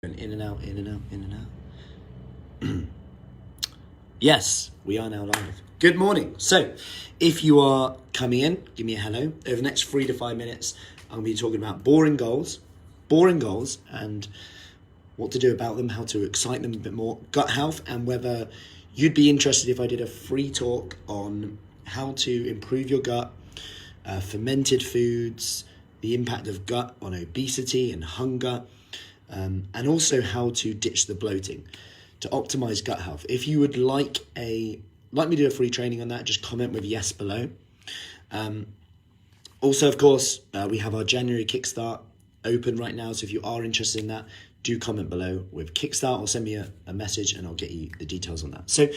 In and out, in and out, in and out. Yes, we are now live. Good morning. So, if you are coming in, give me a hello. Over the next 3 to 5 minutes, I'm going to be talking about boring goals, and what to do about them, how to excite them a bit more, gut health, and whether you'd be interested if I did a free talk on how to improve your gut, fermented foods, the impact of gut on obesity and hunger, and also how to ditch the bloating to optimize gut health. If you would like me to do a free training on that, just comment with yes below. Also, of course, we have our January Kickstart open right now. So if you are interested in that, do comment below with Kickstart or send me a message and I'll get you the details on that. So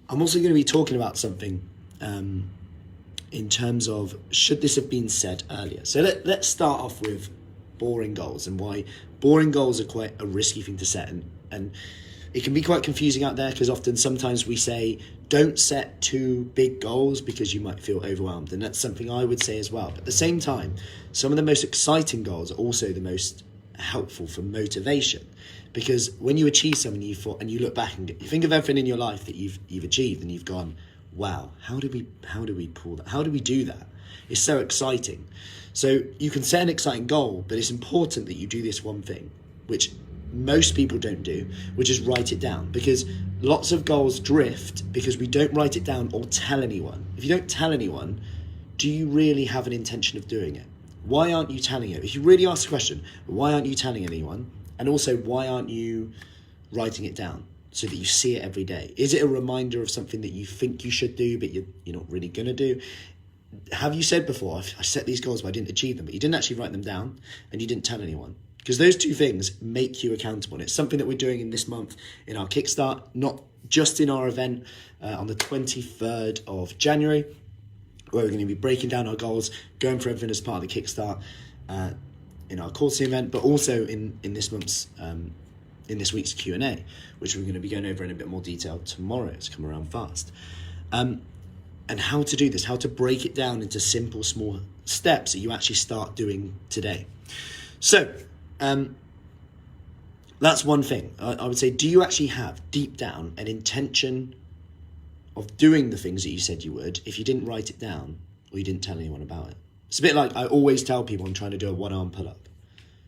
I'm also going to be talking about something in terms of should this have been said earlier. So let's start off with boring goals and why boring goals are quite a risky thing to set. And it can be quite confusing out there because sometimes we say don't set too big goals because you might feel overwhelmed. And that's something I would say as well. But at the same time, some of the most exciting goals are also the most helpful for motivation, because when you achieve something and you look back and you think of everything in your life that you've achieved and you've gone, wow, how do we pull that? How do we do that? It's so exciting. So you can set an exciting goal, but it's important that you do this one thing, which most people don't do, which is write it down, because lots of goals drift because we don't write it down or tell anyone. If you don't tell anyone, do you really have an intention of doing it? Why aren't you telling it? If you really ask the question, why aren't you telling anyone? And also, why aren't you writing it down so that you see it every day? Is it a reminder of something that you think you should do, but you're not really going to do? Have you said before, I set these goals, but I didn't achieve them, but you didn't actually write them down and you didn't tell anyone? Because those two things make you accountable. And it's something that we're doing in this month in our Kickstart, not just in our event on the 23rd of January, where we're going to be breaking down our goals, going for everything as part of the Kickstart in our course event, but also in this week's Q&A, which we're going to be going over in a bit more detail tomorrow. It's come around fast. And how to do this, how to break it down into simple, small steps that you actually start doing today. So that's one thing. I would say, do you actually have deep down an intention of doing the things that you said you would if you didn't write it down or you didn't tell anyone about it? It's a bit like I always tell people I'm trying to do a one-arm pull-up.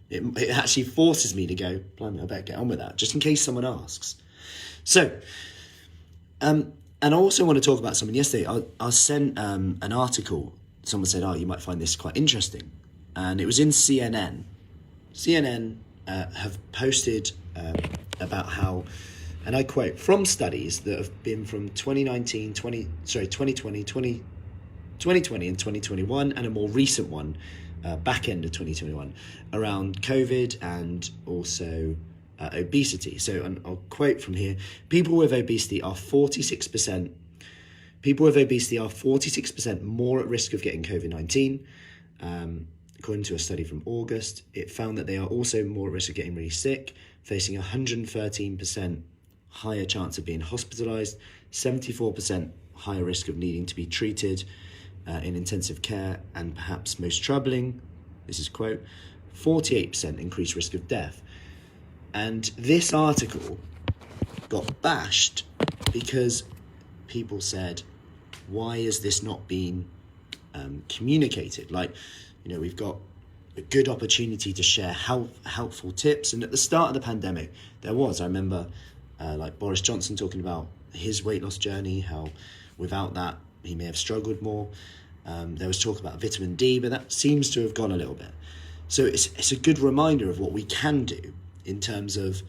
It actually forces me to go, blimey, I better get on with that, just in case someone asks. So, and I also want to talk about something. Yesterday, I sent an article. Someone said, you might find this quite interesting. And it was in CNN. CNN have posted about how, and I quote, from studies that have been from 2020, and 2021, and a more recent one, back end of 2021, around COVID and also obesity. So I'll quote from here: people with obesity are 46% more at risk of getting COVID-19. According to a study from August, it found that they are also more at risk of getting really sick, facing 113% higher chance of being hospitalized, 74% higher risk of needing to be treated in intensive care, and perhaps most troubling, this is quote, 48% increased risk of death. And this article got bashed because people said, why is this not being communicated? We've got a good opportunity to share helpful tips. And at the start of the pandemic, I remember Boris Johnson talking about his weight loss journey, how without that, he may have struggled more. There was talk about vitamin D, but that seems to have gone a little bit. So it's a good reminder of what we can do in terms of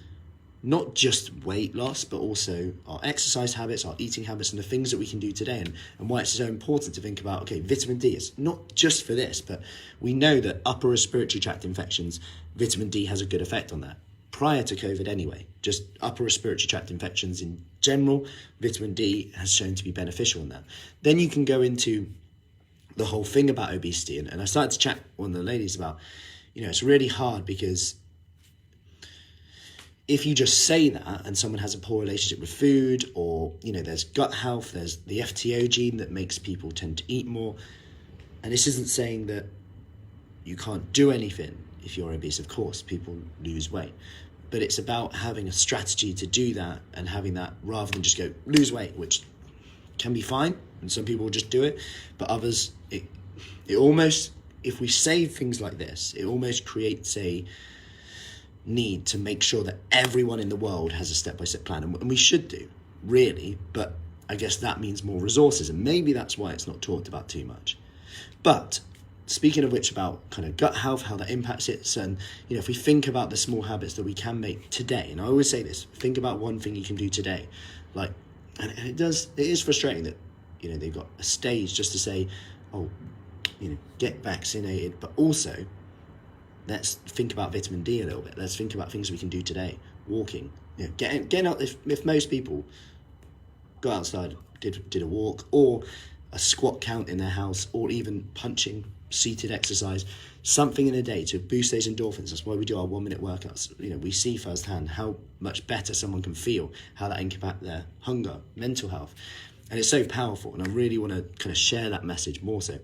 not just weight loss, but also our exercise habits, our eating habits, and the things that we can do today, and why it's so important to think about, okay, vitamin D is not just for this, but we know that upper respiratory tract infections, vitamin D has a good effect on that. Prior to COVID anyway, just upper respiratory tract infections in general, vitamin D has shown to be beneficial in that. Then you can go into the whole thing about obesity, and I started to chat with one of the ladies about, it's really hard because if you just say that and someone has a poor relationship with food, or, there's gut health, there's the FTO gene that makes people tend to eat more. And this isn't saying that you can't do anything if you're obese. Of course, people lose weight. but it's about having a strategy to do that and having that rather than just go lose weight, which can be fine. And some people will just do it, but others, it almost, if we say things like this, it almost creates a need to make sure that everyone in the world has a step-by-step plan. And we should do, really, but I guess that means more resources, and maybe that's why it's not talked about too much. But speaking of which, about kind of gut health, how that impacts it, and if we think about the small habits that we can make today, and I always say this, think about one thing you can do today, and it is frustrating that they've got a stage just to say, oh, get vaccinated, but also let's think about vitamin D a little bit. Let's think about things we can do today. Walking, getting out. If most people go outside, did a walk or a squat count in their house, or even punching, seated exercise, something in a day to boost those endorphins. That's why we do our 1 minute workouts. We see firsthand how much better someone can feel, how that can impact their hunger, mental health. And it's so powerful. And I really want to kind of share that message more so.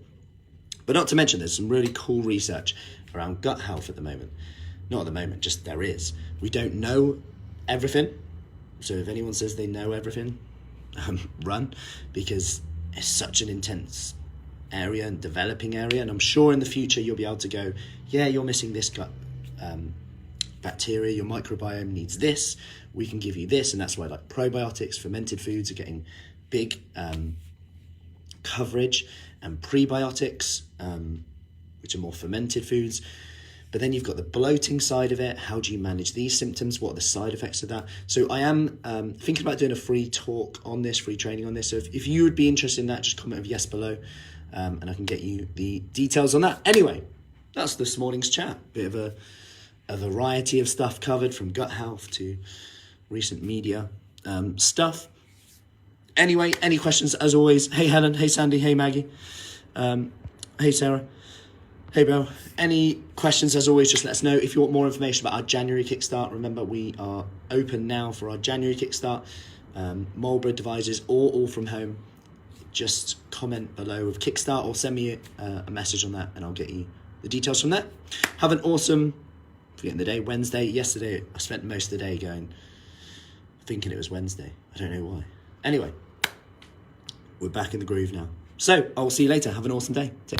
But not to mention, there's some really cool research around gut health at the moment. Not at the moment, just there is. We don't know everything. So if anyone says they know everything, run, because it's such an intense area and developing area. And I'm sure in the future you'll be able to go, yeah, you're missing this gut bacteria, your microbiome needs this, we can give you this. And that's why probiotics, fermented foods are getting big coverage, and prebiotics, which are more fermented foods. But then you've got the bloating side of it. How do you manage these symptoms? What are the side effects of that? So I am thinking about doing a free talk on this, free training on this. So if you would be interested in that, just comment with yes below, and I can get you the details on that. Anyway, that's this morning's chat. Bit of a variety of stuff covered, from gut health to recent media stuff. Anyway, any questions, as always, hey Helen, hey Sandy, hey Maggie, hey Sarah, hey Bill. Any questions, as always, just let us know. If you want more information about our January Kickstart, remember we are open now for our January Kickstart, Marlborough devices, or all from home. Just comment below with Kickstart or send me a message on that and I'll get you the details from that. Have an awesome, forgetting the day, Wednesday. Yesterday, I spent most of the day thinking it was Wednesday. I don't know why. Anyway, we're back in the groove now. So, I'll see you later. Have an awesome day.